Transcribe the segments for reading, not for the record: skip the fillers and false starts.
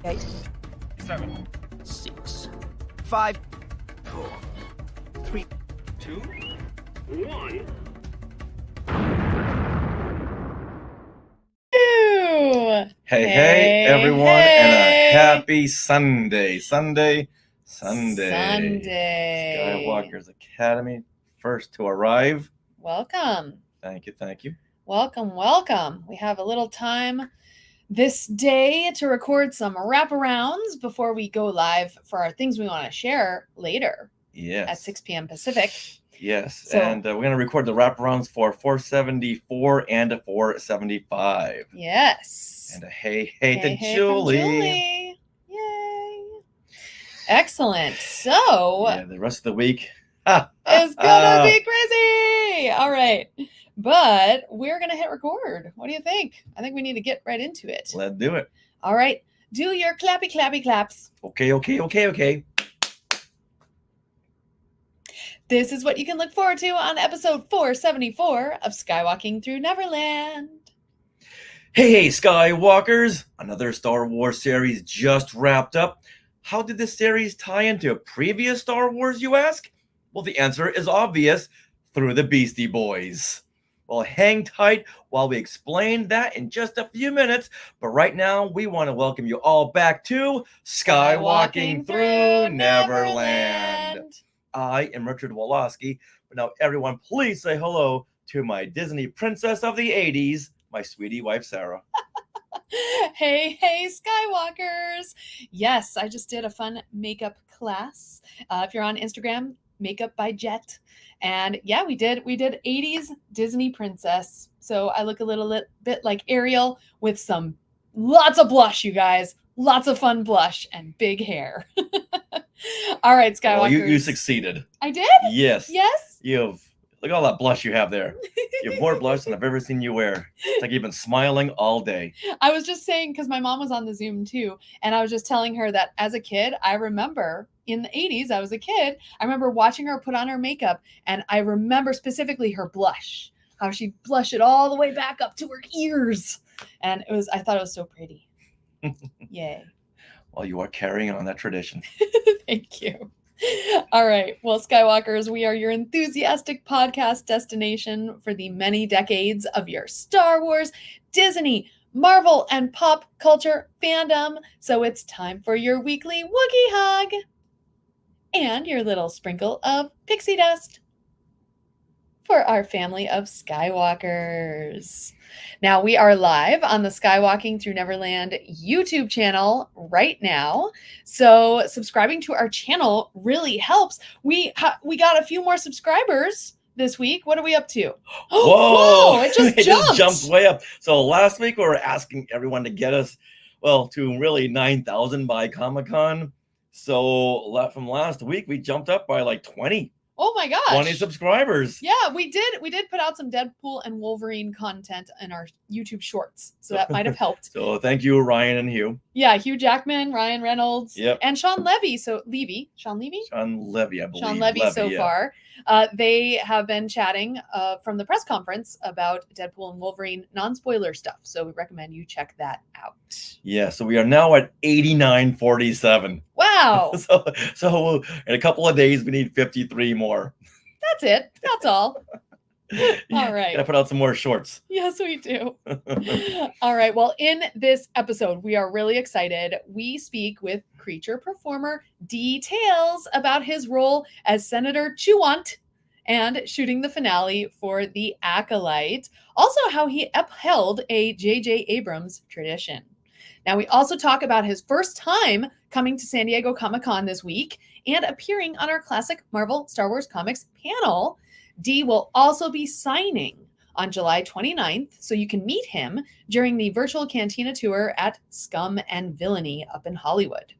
8, 7, 6, 5, 4, 3, 2, 1. Hey, everyone, and a happy Sunday. Sunday. Skywalker's Academy, first to arrive. Welcome. Thank you. Welcome. We have a little time this day to record some wraparounds before we go live for our things we want to share later Yes. at 6 p.m. Pacific. Yes, So- and we're going to record the wraparounds for 474 and 475. Yes. And a hey to from Julie. Yay. Excellent. So Yeah, the rest of the week. it's gonna be crazy. All right. But we're gonna hit record. What do you think? I think we need to get right into it. Let's do it. All right. Do your clappy claps. Okay. This is what you can look forward to on episode 474 of Skywalking Through Neverland. Hey, Skywalkers! Another Star Wars series just wrapped up. How did this series tie into previous Star Wars, you ask? Well, the answer is obvious, through the Beastie Boys. Well, hang tight while we explain that in just a few minutes, but right now we want to welcome you all back to Skywalking Through Neverland. I am Richard Woloski, but now everyone please say hello to my Disney princess of the 80s, my sweetie wife, Sarah. Hey, Skywalkers. Yes, I just did a fun makeup class. If you're on Instagram, Makeup by Jet. And yeah, we did 80s Disney princess. So I look a little bit like Ariel with lots of blush, you guys. Lots of fun blush and big hair. All right, Skywalkers. Well, you succeeded. I did? Yes. Yes? Look at all that blush you have there. You have more blush than I've ever seen you wear. It's like you've been smiling all day. I was just saying, because my mom was on the Zoom too, and I was just telling her that as a kid, I remember in the 80s, I was a kid, I remember watching her put on her makeup, and I remember specifically her blush, how she blushed it all the way back up to her ears. And I thought it was so pretty. Yay. Well, you are carrying on that tradition. Thank you. All right. Well, Skywalkers, we are your enthusiastic podcast destination for the many decades of your Star Wars, Disney, Marvel, and pop culture fandom. So it's time for your weekly Wookiee hug and your little sprinkle of pixie dust for our family of Skywalkers. Now, we are live on the Skywalking Through Neverland YouTube channel right now. So subscribing to our channel really helps. We got a few more subscribers this week. What are we up to? Whoa! It just jumped way up. So last week we were asking everyone to get us, to really 9,000 by Comic-Con. So from last week, we jumped up by like 20. Oh my gosh. 20 subscribers. Yeah, we did put out some Deadpool and Wolverine content in our YouTube shorts. So that might have helped. So thank you, Ryan and Hugh. Yeah, Hugh Jackman, Ryan Reynolds, Yep. and Sean Levy. Sean Levy, Sean Levy, I believe. Sean Levy so far. They have been chatting from the press conference about Deadpool and Wolverine non-spoiler stuff. So we recommend you check that out. Yeah, so we are now at 8947. Wow. So in a couple of days, we need 53 more. That's it. That's all. All right. Gotta put out some more shorts. Yes, we do. All right. Well, in this episode, we are really excited. We speak with creature performer details about his role as Senator Chewant and shooting the finale for The Acolyte. Also, how he upheld a J.J. Abrams tradition. Now, we also talk about his first time coming to San Diego Comic-Con this week and appearing on our classic Marvel Star Wars comics panel. Dee will also be signing on July 29th, so you can meet him during the virtual Cantina tour at Scum and Villainy up in Hollywood.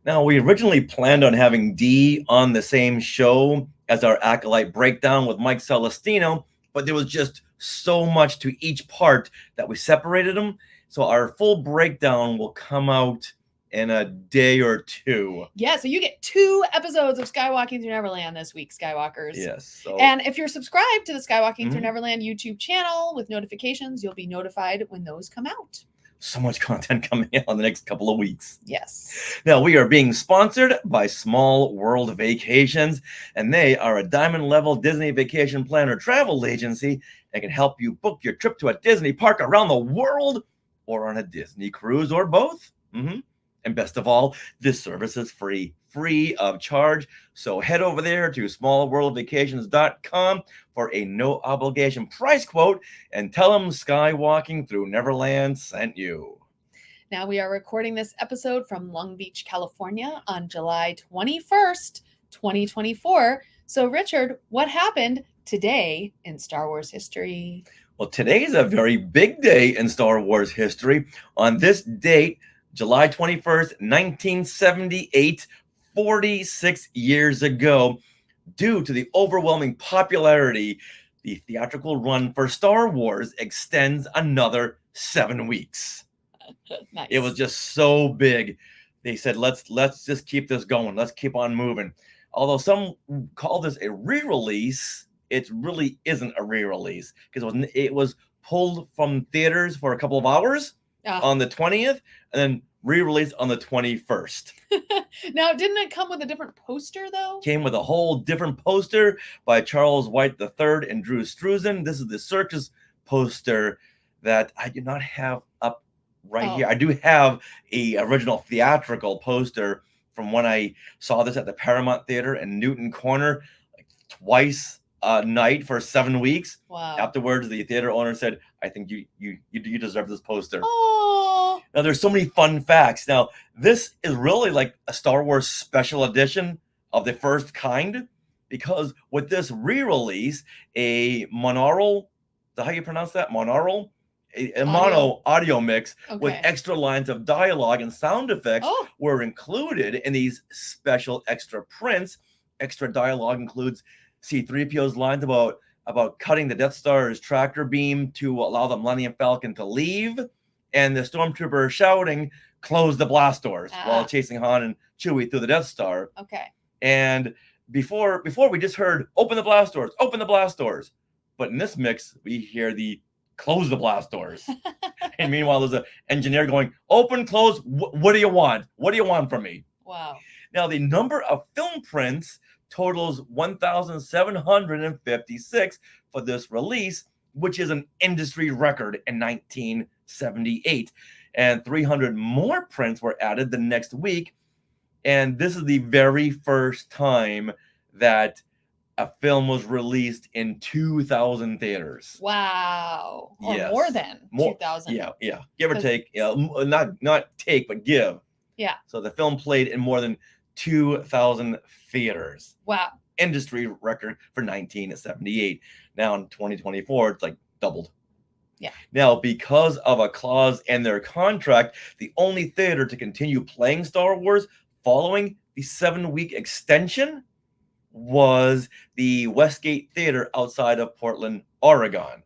Now, we originally planned on having Dee on the same show as our Acolyte breakdown with Mike Celestino, but there was just so much to each part that we separated them. So our full breakdown will come out in a day or two. Yeah, so you get 2 episodes of Skywalking Through Neverland this week, Skywalkers. Yes. So, And if you're subscribed to the Skywalking Through Neverland YouTube channel with notifications, you'll be notified when those come out. so much content coming out in the next couple of weeks. Yes. Now, we are being sponsored by Small World Vacations, and they are a diamond level Disney vacation planner travel agency that can help you book your trip to a Disney park around the world or on a Disney cruise or both. And best of all, this service is free of charge. So head over there to smallworldvacations.com for a no obligation price quote and tell them Skywalking Through Neverland sent you. Now we are recording this episode from Long Beach, California on July 21st, 2024. So Richard, what happened today in Star Wars history? Well, today is a very big day in Star Wars history. On this date, July 21st, 1978, 46 years ago, due to the overwhelming popularity, the theatrical run for Star Wars extends another 7 weeks. Nice. It was just so big. They said, let's just keep this going. Let's keep on moving. Although some call this a re-release, it really isn't a re-release because it was pulled from theaters for a couple of hours on the 20th and then re-released on the 21st. Now, didn't it come with a different poster though? Came with a whole different poster by Charles White III and Drew Struzan. This is the circus poster that I do not have up right here. I do have a original theatrical poster from when I saw this at the Paramount Theater in Newton Corner, like twice a night for 7 weeks. Wow. Afterwards, the theater owner said, "I think you deserve this poster." Oh. Now, there's so many fun facts. Now, this is really like a Star Wars special edition of the first kind, because with this re-release, a monaural, is that how you pronounce that? Monaural? A mono audio mix with extra lines of dialogue and sound effects were included in these special extra prints. Extra dialogue includes C-3PO's lines about cutting the Death Star's tractor beam to allow the Millennium Falcon to leave, and the stormtrooper shouting, "Close the blast doors," while chasing Han and Chewie through the Death Star. Okay. And before we just heard, "Open the blast doors, open the blast doors." But in this mix, we hear the "Close the blast doors." And meanwhile, there's an engineer going, "Open, close, what do you want? What do you want from me?" Wow. Now, the number of film prints totals 1,756 for this release, which is an industry record in 1978. And 300 more prints were added the next week. And this is the very first time that a film was released in 2,000 theaters. Wow. Or Yes. more than More- 2,000. Yeah. Give or take. Not take, but give. Yeah. So the film played in more than 2,000 theaters. Wow. Industry record for 1978. Now in 2024, it's like doubled. Yeah. Now, because of a clause in their contract, the only theater to continue playing Star Wars following the 7-week extension was the Westgate Theater outside of Portland, Oregon.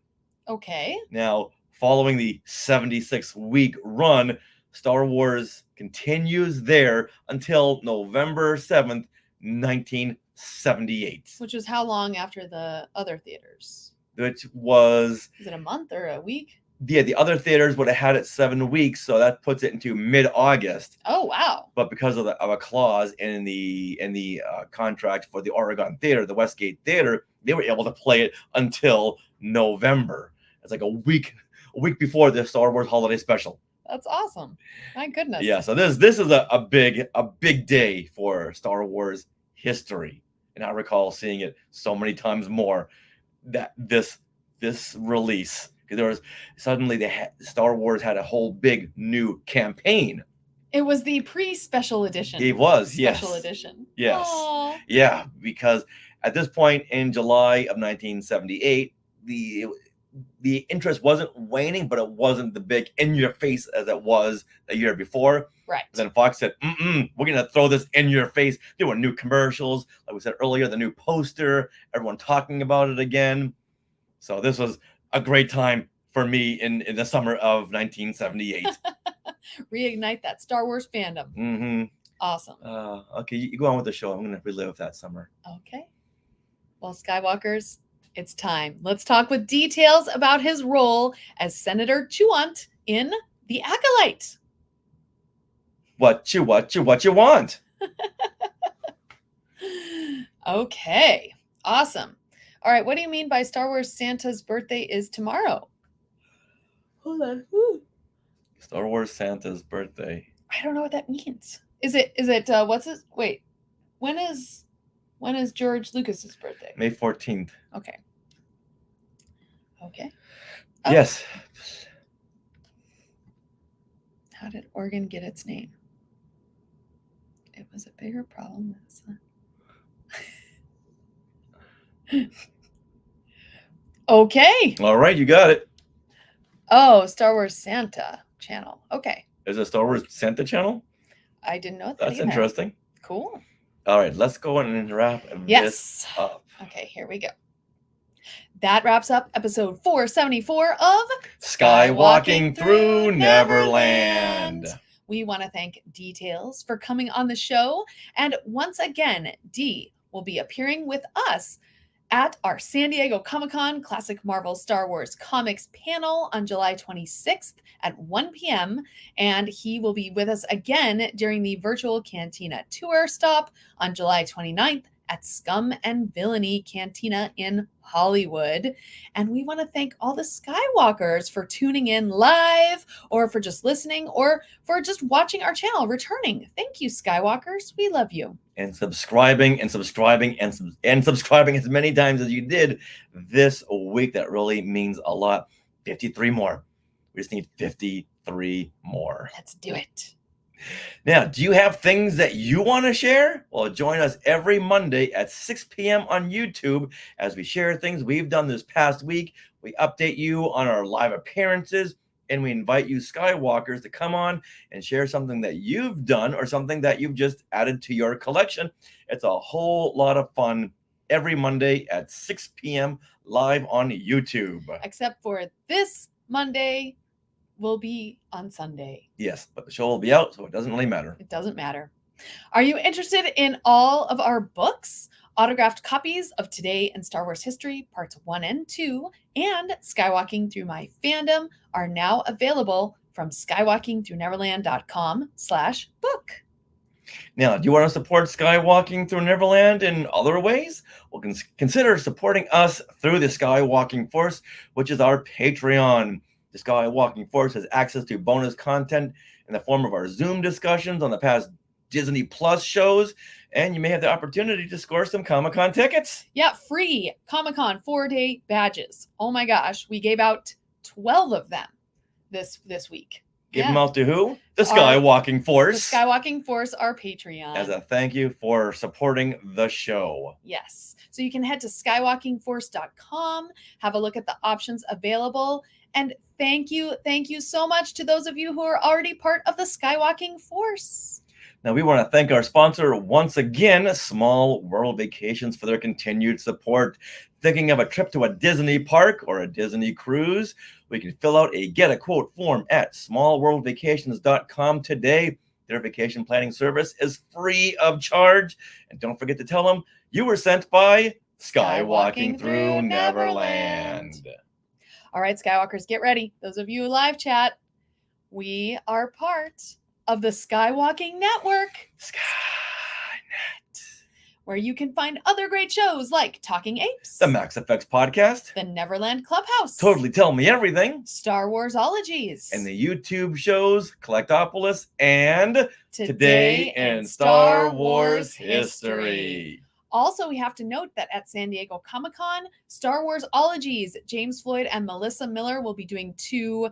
Okay. Now, following the 76-week run, Star Wars continues there until November 7th, 1978. Which was how long after the other theaters? Which was, Is it a month or a week? yeah, the other theaters would have had it 7 weeks, so that puts it into mid-August. Oh, wow. But because of a clause in the contract for the Oregon Theater, the Westgate Theater, they were able to play it until November. It's like a week before the Star Wars Holiday Special. That's awesome. My goodness. Yeah, so this is a big day for Star Wars history, and I recall seeing it so many times more. That this release, because there was suddenly Star Wars had a whole big new campaign. It was the pre-special edition. It was, special yes. edition. Yes. Aw. Yeah, because at this point in July of 1978, the interest wasn't waning, but it wasn't the big in your face as it was the year before. Right. Then Fox said, we're going to throw this in your face. There were new commercials. Like we said earlier, the new poster, everyone talking about it again. So this was a great time for me in the summer of 1978. Reignite that Star Wars fandom. Mm-hmm. Awesome. Okay, you go on with the show. I'm going to relive that summer. Okay. Well, Skywalkers, it's time. Let's talk with details about his role as Senator Chewant in The Acolyte. What you want? Okay, awesome. All right, what do you mean by Star Wars Santa's birthday is tomorrow? Hold on. Woo. Star Wars Santa's birthday. I don't know what that means. Is it what's his wait? When is George Lucas's birthday? May 14th. Okay. Okay. Oh. Yes. How did Oregon get its name? It was a bigger problem than Okay. All right, you got it. Oh, Star Wars Santa channel. Okay. Is it Star Wars Santa channel? I didn't know that. That's either. interesting. Cool. All right, let's go and wrap Yes. this up. Okay, here we go. That wraps up episode 474 of Skywalking through Neverland. We want to thank Details for coming on the show. And once again, Dee will be appearing with us at our San Diego Comic-Con Classic Marvel Star Wars Comics panel on July 26th at 1 p.m. And he will be with us again during the virtual Cantina tour stop on July 29th at Scum and Villainy Cantina in Hollywood. And we want to thank all the Skywalkers for tuning in live, or for just listening, or for just watching our channel, returning. Thank you, Skywalkers. We love you. And subscribing and subscribing and subscribing as many times as you did this week. That really means a lot. 53 more. We just need 53 more. Let's do it. Now, do you have things that you want to share? Well, join us every Monday at 6 p.m. on YouTube as we share things we've done this past week. We update you on our live appearances, and we invite you Skywalkers to come on and share something that you've done or something that you've just added to your collection. It's a whole lot of fun every Monday at 6 p.m. live on YouTube. Except for this Monday will be on Sunday. Yes, but the show will be out, so it doesn't really matter. It doesn't matter. Are you interested in all of our books? Autographed copies of Today in Star Wars History, Parts 1 and 2, and Skywalking Through My Fandom are now available from skywalkingthrough-neverland.com/book. Now, do you want to support Skywalking Through Neverland in other ways? Well, consider supporting us through the Skywalking Force, which is our Patreon. The Skywalking Force has access to bonus content in the form of our Zoom discussions on the past Disney Plus shows, and you may have the opportunity to score some Comic-Con tickets. Yeah, free Comic-Con 4-day badges. Oh my gosh, we gave out 12 of them this week. Give them out to who? The Skywalking Force. The Skywalking Force, our Patreon. As a thank you for supporting the show. Yes. So you can head to skywalkingforce.com, have a look at the options available, and thank you so much to those of you who are already part of the Skywalking Force. Now, we want to thank our sponsor once again, Small World Vacations, for their continued support. Thinking of a trip to a Disney park or a Disney cruise? We can fill out a Get a Quote form at smallworldvacations.com today. Their vacation planning service is free of charge. And don't forget to tell them you were sent by Skywalking Through Neverland. All right, Skywalkers, get ready. Those of you who live chat, we are part of the Skywalking Network, Skynet, where you can find other great shows like Talking Apes, the Max Effects Podcast, the Neverland Clubhouse, Totally Tell Me Everything, Star Warsologies, and the YouTube shows Collectopolis and Today in Star Wars History. Also, we have to note that at San Diego Comic-Con, Star Warsologies, James Floyd and Melissa Miller will be doing two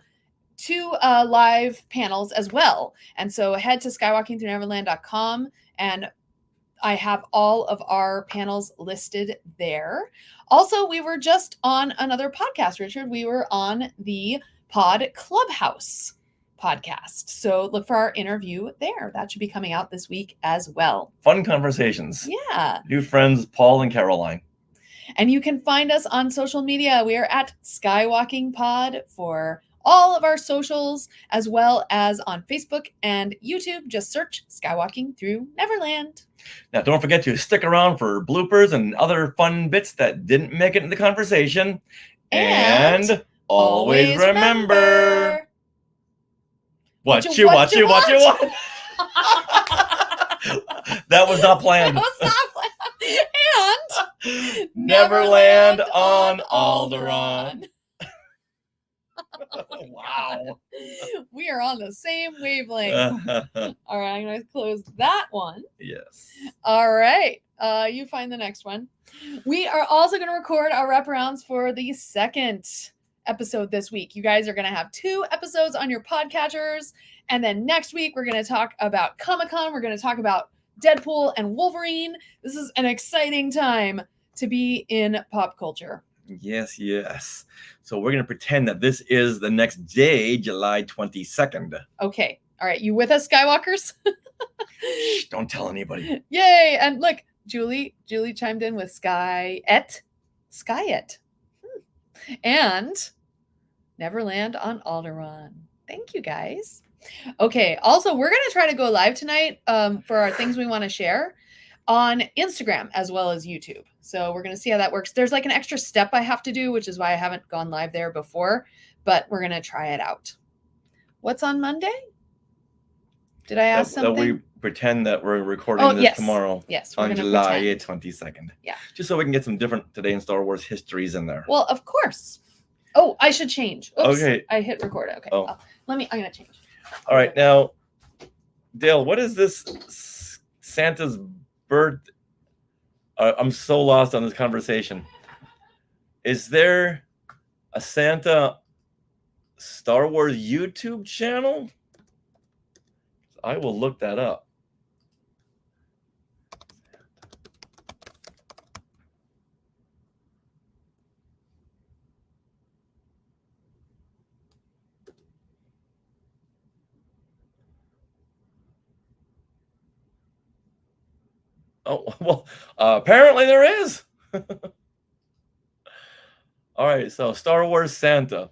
live panels as well. And so head to skywalkingthrough-neverland.com, and I have all of our panels listed there. Also, we were just on another podcast, Richard. We were on the Pod Clubhouse podcast. So look for our interview there. That should be coming out this week as well. Fun conversations. Yeah. New friends, Paul and Caroline. And you can find us on social media. We are at Skywalking Pod for all of our socials, as well as on Facebook and YouTube. Just search Skywalking Through Neverland. Now, don't forget to stick around for bloopers and other fun bits that didn't make it in the conversation. And always remember, What you? That was not planned. That was not planned. And Neverland on Alderaan. Wow. We are on the same wavelength. All right, I'm going to close that one. Yes. All right. You find the next one. We are also going to record our wraparounds for the second episode this week. You guys are going to have 2 episodes on your podcatchers. And then next week, we're going to talk about Comic-Con. We're going to talk about Deadpool and Wolverine. This is an exciting time to be in pop culture. Yes, yes. So we're going to pretend that this is the next day, July 22nd. Okay. All right. You with us, Skywalkers? Shh, don't tell anybody. Yay. And look, Julie chimed in with Skyet. And Neverland on Alderaan. Thank you, guys. Okay. Also, we're going to try to go live tonight for our things we want to share on Instagram as well as YouTube. So we're going to see how that works. There's like an extra step I have to do, which is why I haven't gone live there before, but we're going to try it out. What's on Monday? Did I ask something? That we pretend that we're recording this tomorrow. Yes. On July 22nd. Yeah. Just so we can get some different Today in Star Wars histories in there. Well, of course. Oh, I should change. Oops, okay. I hit record. Okay. Oh. I'm going to change. All right. Now, Dale, what is this Santa's birth? I'm so lost on this conversation. Is there a Santa Star Wars YouTube channel? I will look that up. Oh, well, apparently there is. All right, so Star Wars Santa.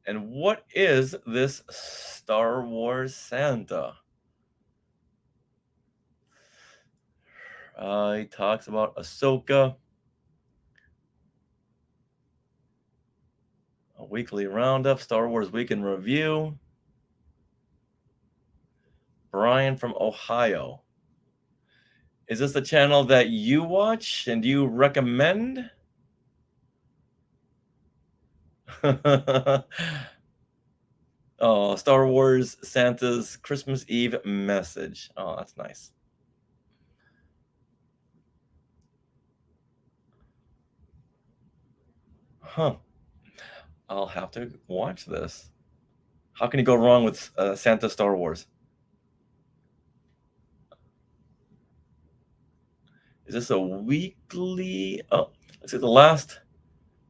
And what is this Star Wars Santa? He talks about Ahsoka, a weekly roundup, Star Wars Week in Review. Brian from Ohio. Is this the channel that you watch and you recommend? Oh, Star Wars Santa's Christmas Eve message. Oh, that's nice. Huh. I'll have to watch this. How can you go wrong with Santa Star Wars? Is this a weekly? Oh, let's see. The last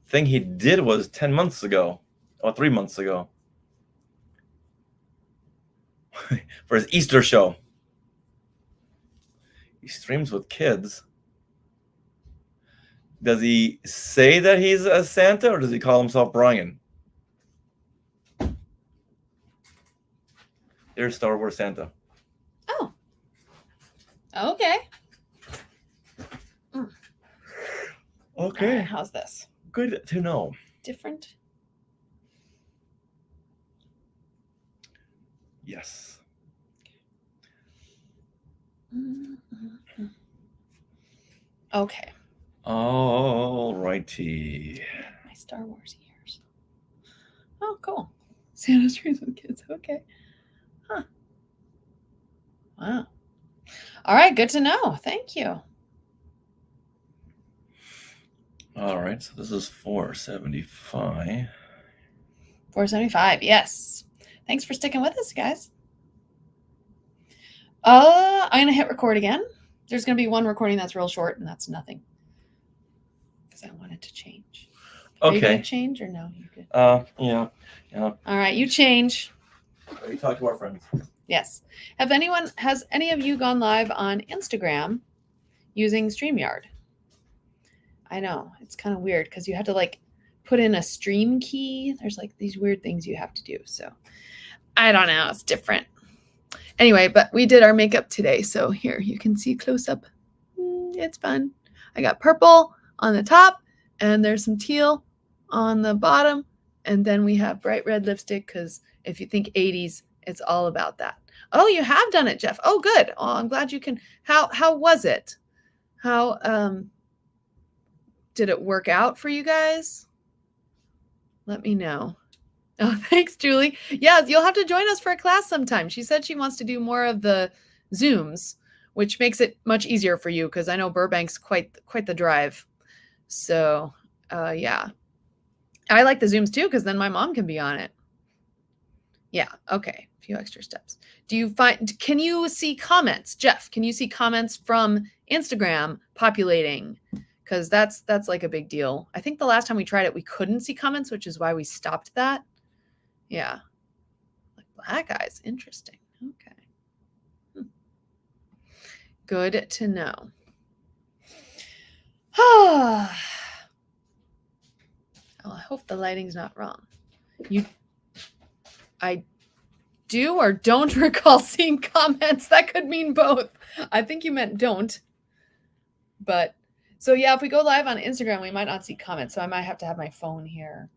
thing he did was 10 months ago, or 3 months ago, for his Easter show. He streams with kids. Does he say that he's a Santa, or does he call himself Brian? There's Star Wars Santa. Oh. Okay. Okay. Right, how's this? Good to know. Different? Yes. Okay. All righty. My Star Wars years. Oh, cool. Santa streams with kids. Okay. Huh. Wow. All right. Good to know. Thank you. All right. So this is 475. 475. Yes. Thanks for sticking with us, guys. I'm going to hit record again. There's going to be one recording that's real short, and that's nothing. Because I want it to change. Are you going to change or no? You good? Yeah. All right. You change. We talk to our friends. Yes. Has any of you gone live on Instagram using StreamYard? I know. It's kind of weird because you have to like put in a stream key. There's like these weird things you have to do. So I don't know. It's different. Anyway, but we did our makeup today. So here you can see close up. It's fun. I got purple on the top and there's some teal on the bottom. And then we have bright red lipstick because If you think 80s, it's all about that. Oh, you have done it, Jeff. Oh, good. Oh, I'm glad you can. How was it? How did it work out for you guys? Let me know. Oh, thanks, Julie. Yeah, you'll have to join us for a class sometime. She said she wants to do more of the Zooms, which makes it much easier for you because I know Burbank's quite the drive. So, yeah. I like the Zooms too because then my mom can be on it. Yeah, okay. A few extra steps. Can you see comments? Jeff, can you see comments from Instagram populating? Because that's like a big deal. I think the last time we tried it, we couldn't see comments, which is why we stopped that. Yeah. Like black eyes. Interesting. Okay. Good to know. Oh, I hope the lighting's not wrong. I do or don't recall seeing comments. That could mean both. I think you meant don't. But so yeah, if we go live on Instagram, we might not see comments. So I might have to have my phone here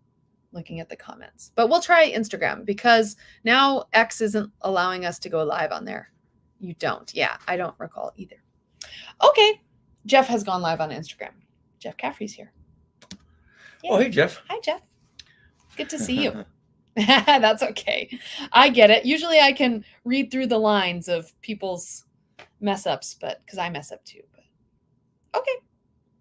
looking at the comments. But we'll try Instagram because now X isn't allowing us to go live on there. You don't. Yeah, I don't recall either. Okay. Jeff has gone live on Instagram. Jeff Caffrey's here. Yay. Oh, hey, Jeff. Hi, Jeff. Good to see you. That's okay. I get it. Usually I can read through the lines of people's mess ups, but because I mess up too. But okay.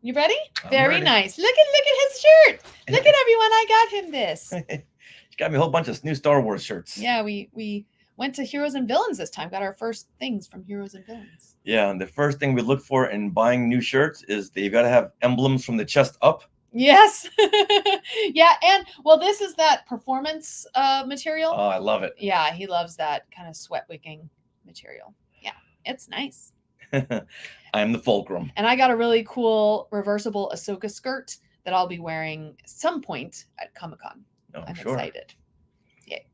You ready? I'm Very ready. nice. Look at his shirt. Look at everyone. I got him this. She got me a whole bunch of new Star Wars shirts. Yeah, we went to Heroes and Villains this time. Got our first things from Heroes and Villains. Yeah, and the first thing we look for in buying new shirts is that you got to have emblems from the chest up. Yes. Yeah, and well, this is that performance material. Oh, I love it. Yeah, he loves that kind of sweat wicking material. Yeah, it's nice. I am the fulcrum. And I got a really cool reversible Ahsoka skirt that I'll be wearing some point at Comic-Con. Oh, I'm sure. excited. Yay.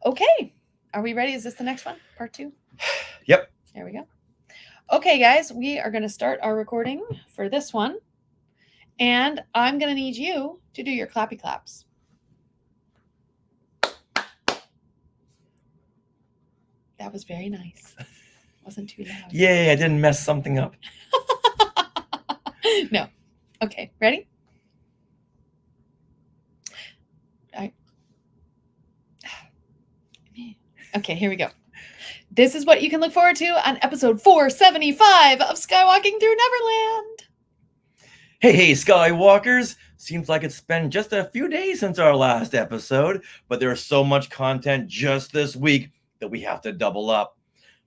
Okay. Are we ready? Is this the next one? Part 2? Yep. There we go. Okay, guys, we are going to start our recording for this one. And I'm going to need you to do your clappy claps. That was very nice. Wasn't too loud. Yay, I didn't mess something up. No. Okay, ready? Okay, here we go. This is what you can look forward to on episode 475 of Skywalking Through Neverland. Hey, Skywalkers! Seems like it's been just a few days since our last episode, but there's so much content just this week that we have to double up.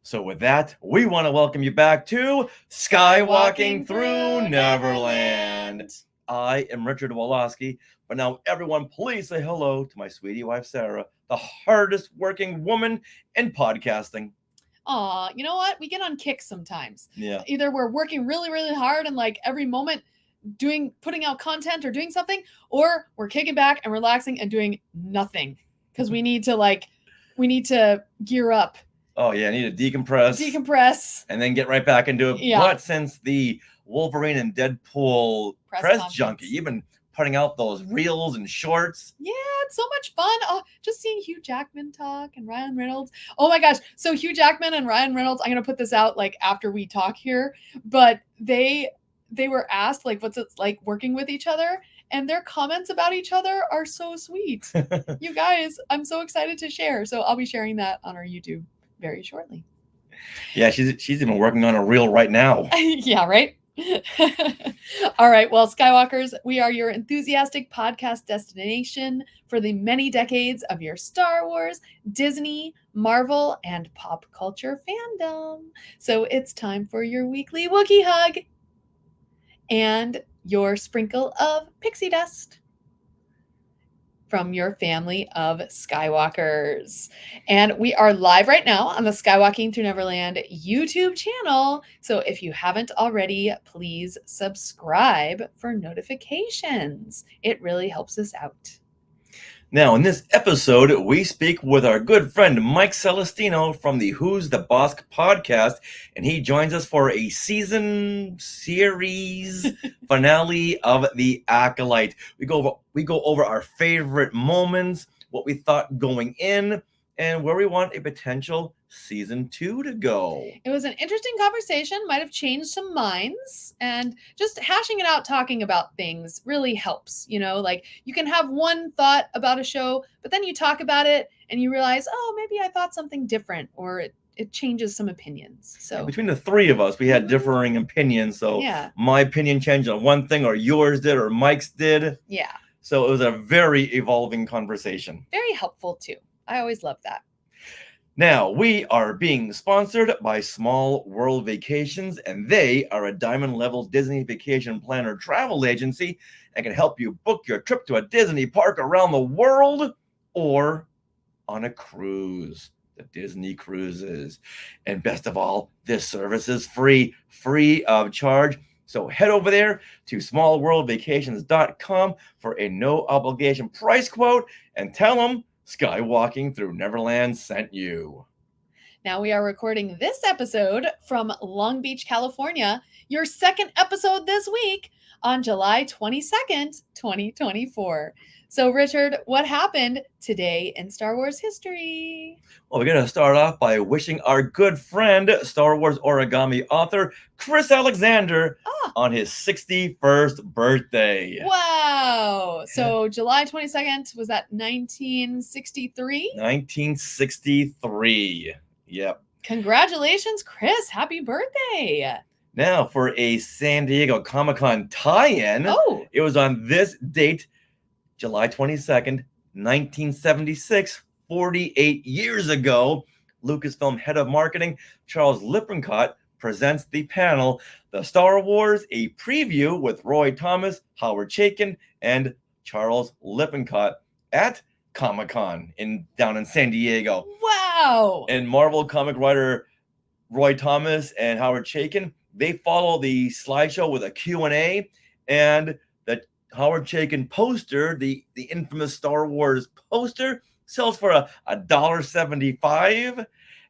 So with that, we want to welcome you back to Skywalking Through Neverland. I am Richard Woloski, but now everyone please say hello to my sweetie wife, Sarah, the hardest working woman in podcasting. Aw, you know what? We get on kicks sometimes. Yeah. Either we're working really, really hard and like every moment putting out content or doing something, or we're kicking back and relaxing and doing nothing because we need to gear up. Oh yeah, I need to decompress, and then get right back into it. Yeah. But since the Wolverine and Deadpool press conference. junkie, you've been putting out those reels and shorts. Yeah, it's so much fun. Oh, just seeing Hugh Jackman talk and Ryan Reynolds. Oh my gosh. So Hugh Jackman and Ryan Reynolds, I'm going to put this out like after we talk here, but they were asked like, what's it like working with each other? And their comments about each other are so sweet. You guys, I'm so excited to share. So I'll be sharing that on our YouTube very shortly. Yeah, she's even working on a reel right now. Yeah, right? All right. Well, Skywalkers, we are your enthusiastic podcast destination for the many decades of your Star Wars, Disney, Marvel, and pop culture fandom. So it's time for your weekly Wookiee hug and your sprinkle of pixie dust from your family of Skywalkers. And we are live right now on the Skywalking Through Neverland YouTube channel. So if you haven't already, please subscribe for notifications. It really helps us out. Now, in this episode, we speak with our good friend Mike Celestino from the Who's the Boss podcast, and he joins us for a series finale of The Acolyte. We go over our favorite moments what we thought going in, and where we want a potential season 2 to go. It was an interesting conversation, might have changed some minds, and just hashing it out, talking about things really helps. Like you can have one thought about a show, but then you talk about it and you realize, oh, maybe I thought something different, or it changes some opinions. So Between the three of us, we had differing opinions. So yeah, my opinion changed on one thing, or yours did, or Mike's did. yeah, So it was a very evolving conversation. very helpful too. I always love that. Now, we are being sponsored by Small World Vacations, and they are a diamond level Disney vacation planner travel agency and can help you book your trip to a Disney park around the world or on a cruise, the Disney cruises. And best of all, this service is free of charge. So head over there to smallworldvacations.com for a no obligation price quote and tell them Skywalking Through Neverland sent you. Now we are recording this episode from Long Beach, California, your second episode this week on July 22nd, 2024. So Richard, what happened today in Star Wars history? Well, we're going to start off by wishing our good friend, Star Wars origami author, Chris Alexander, on his 61st birthday. Wow. So July 22nd, was that 1963? 1963. Yep. Congratulations, Chris. Happy birthday. Now, for a San Diego Comic-Con tie-in, Oh, it was on this date, July 22nd, 1976, 48 years ago. Lucasfilm head of marketing, Charles Lippincott, presents the panel, The Star Wars, a preview with Roy Thomas, Howard Chaykin, and Charles Lippincott at Comic-Con down in San Diego. wow. And Marvel comic writer Roy Thomas and Howard Chaykin, they follow the slideshow with a Q&A, and the Howard Chaykin poster, the infamous Star Wars poster, sells for $1.75.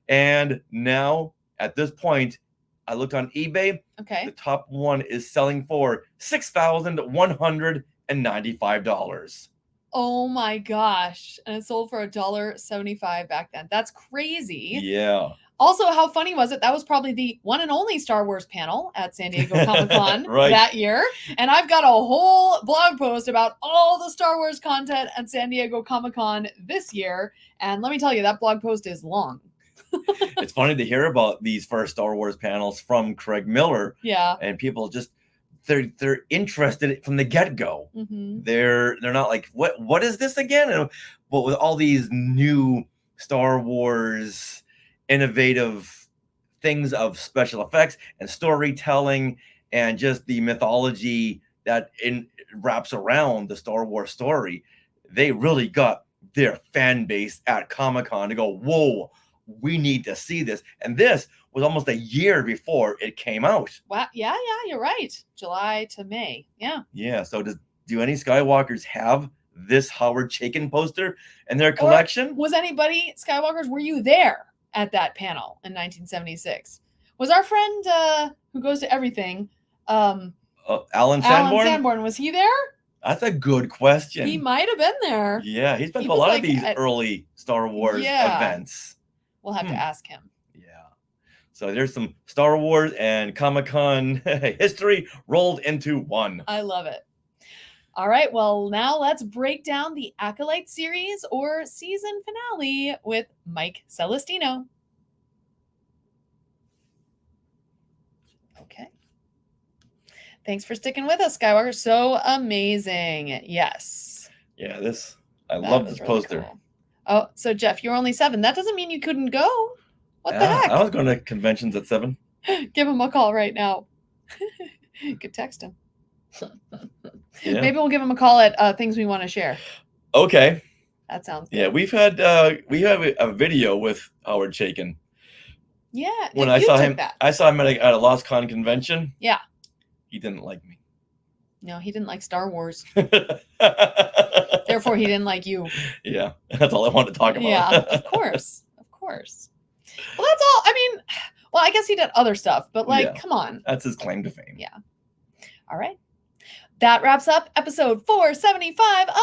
And now, at this point, I looked on eBay. Okay. The top one is selling for $6,195. Oh my gosh. And it sold for $1.75 back then. That's crazy. Yeah. Also, how funny was it? That was probably the one and only Star Wars panel at San Diego Comic-Con Right. that year. And I've got a whole blog post about all the Star Wars content at San Diego Comic-Con this year. And let me tell you, that blog post is long. It's funny to hear about these first Star Wars panels from Craig Miller, Yeah. and people just they're interested from the get-go. Mm-hmm. They're not like, what is this again? But with all these new Star Wars innovative things of special effects and storytelling and just the mythology that wraps around the Star Wars story, they really got their fan base at Comic-Con to go, whoa, we need to see this. And this was almost a year before it came out. Wow. Yeah, you're right. July to May. Yeah. Yeah. So do any Skywalkers have this Howard Chaykin poster in their collection? Was anybody, Skywalkers, were you there at that panel in 1976? Was our friend who goes to everything, Alan Alan Sanborn? Sanborn, was he there? That's a good question. He might have been there. Yeah, he's been He to a was lot like of these at- early Star Wars Yeah. events. We'll have to ask him. Yeah. So there's some Star Wars and Comic-Con history rolled into one. I love it. All right, well, now let's break down the Acolyte series or season finale with Mike Celestino. Okay. Thanks for sticking with us, Skywalker. So amazing. Yes. Yeah, I That love was this really poster. cool. Oh, so Jeff, you're only 7. That doesn't mean you couldn't go. What the Yeah, heck? I was going to conventions at 7. Give him a call right now. You could text him. Yeah. Maybe we'll give him a call at things we want to share. Okay. That sounds good. Yeah, we have a video with Howard Chaykin. Yeah. When you I saw took him, that. I saw him at a Lost Con convention. Yeah. He didn't like me. No, he didn't like Star Wars. Therefore, he didn't like you. Yeah, that's all I wanted to talk about. Yeah, of course. Of course. Well, that's all. I mean, well, I guess he did other stuff, but like, Yeah. come on. That's his claim to fame. Yeah. All right. That wraps up episode 475 of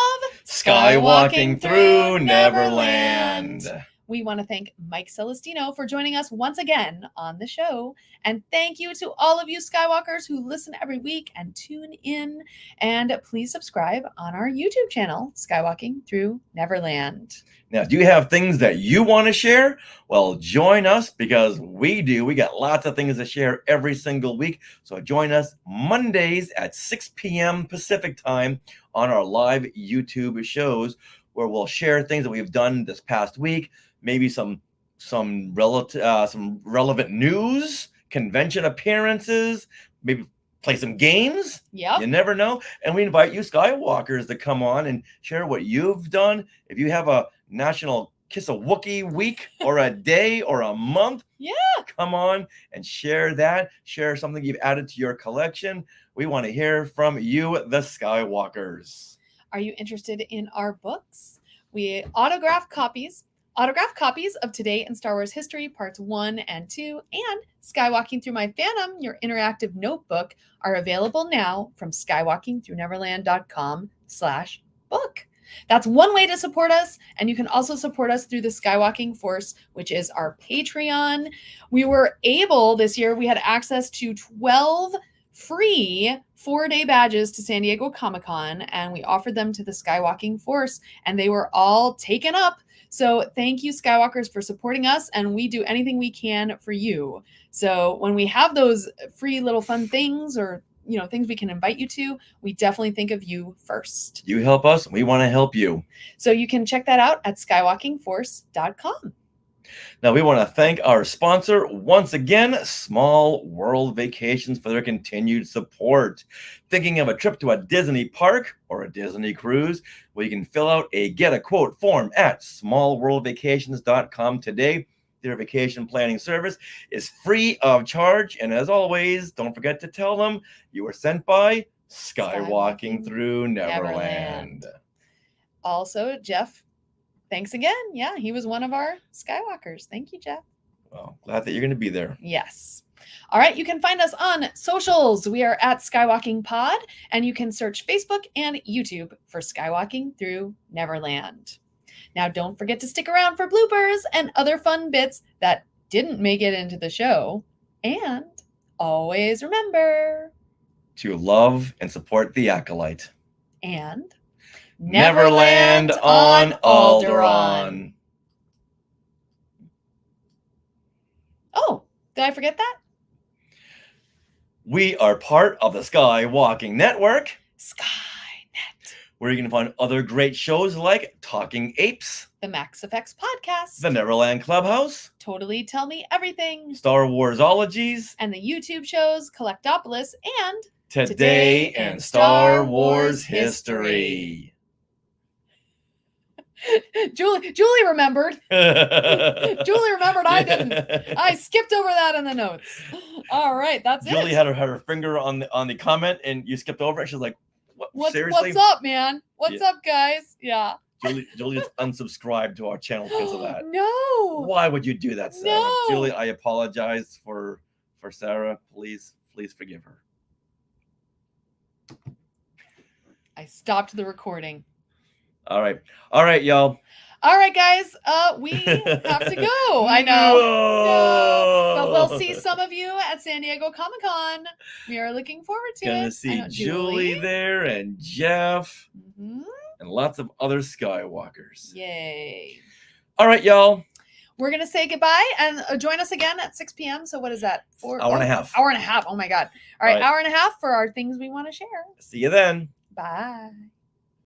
Skywalking through Neverland. We want to thank Mike Celestino for joining us once again on the show. And thank you to all of you Skywalkers who listen every week and tune in. And please subscribe on our YouTube channel, Skywalking Through Neverland. Now, do you have things that you want to share? Well, join us because we do. We got lots of things to share every single week. So join us Mondays at 6 p.m. Pacific time on our live YouTube shows where we'll share things that we've done this past week, maybe some relevant news, convention appearances, maybe play some games. Yep. You never know. And we invite you Skywalkers to come on and share what you've done. If you have a National Kiss a Wookiee week or a day or a month, come on and share that. Share something you've added to your collection. We want to hear from you, the Skywalkers. Are you interested in our books? We autograph copies of Today in Star Wars History, Parts 1 and 2, and Skywalking Through My Phantom, your interactive notebook, are available now from skywalkingthrough-neverland.com/book. That's one way to support us, and you can also support us through the Skywalking Force, which is our Patreon. We were able this year, we had access to 12 free 4-day badges to San Diego Comic-Con, and we offered them to the Skywalking Force, and they were all taken up. So thank you, Skywalkers, for supporting us, and we do anything we can for you. So when we have those free little fun things or things we can invite you to, we definitely think of you first. You help us, we want to help you. So you can check that out at skywalkingforce.com. Now, we want to thank our sponsor once again, Small World Vacations, for their continued support. Thinking of a trip to a Disney park or a Disney cruise? Well, you can fill out a Get a Quote form at smallworldvacations.com today. Their vacation planning service is free of charge. And as always, don't forget to tell them you were sent by Skywalking Through Neverland. Also, Jeff, thanks again. Yeah, he was one of our Skywalkers. Thank you, Jeff. Well, glad that you're going to be there. Yes. All right, you can find us on socials. We are at Skywalking Pod, and you can search Facebook and YouTube for Skywalking Through Neverland. Now, don't forget to stick around for bloopers and other fun bits that didn't make it into the show. And always remember to love and support the Acolyte. And Neverland on Alderaan. Oh, did I forget that? We are part of the Skywalking Network. Skynet. Where you can find other great shows like Talking Apes, the Max Effects Podcast, the Neverland Clubhouse, Totally Tell Me Everything, Star Warsologies, and the YouTube shows Collectopolis and Today in Star Wars History. Julie remembered. Julie remembered. I didn't. I skipped over that in the notes. All right, that's Julie had her finger on the comment, and you skipped over it. She's like, "What? Seriously? What's up, man? What's up, guys?" Yeah. Julie just unsubscribed to our channel because of that. No. Why would you do that, Sarah? No. Julie, I apologize for Sarah. Please forgive her. I stopped the recording. All right, y'all. All right, guys. We have to go. I know. No. But we'll see some of you at San Diego Comic-Con. We are looking forward to it. Gonna see Julie there and Jeff and lots of other Skywalkers. Yay. All right, y'all. We're going to say goodbye and join us again at 6 p.m. So what is that? Hour and a half. Hour and a half. Oh, my God. All right. Hour and a half for our things we want to share. See you then. Bye.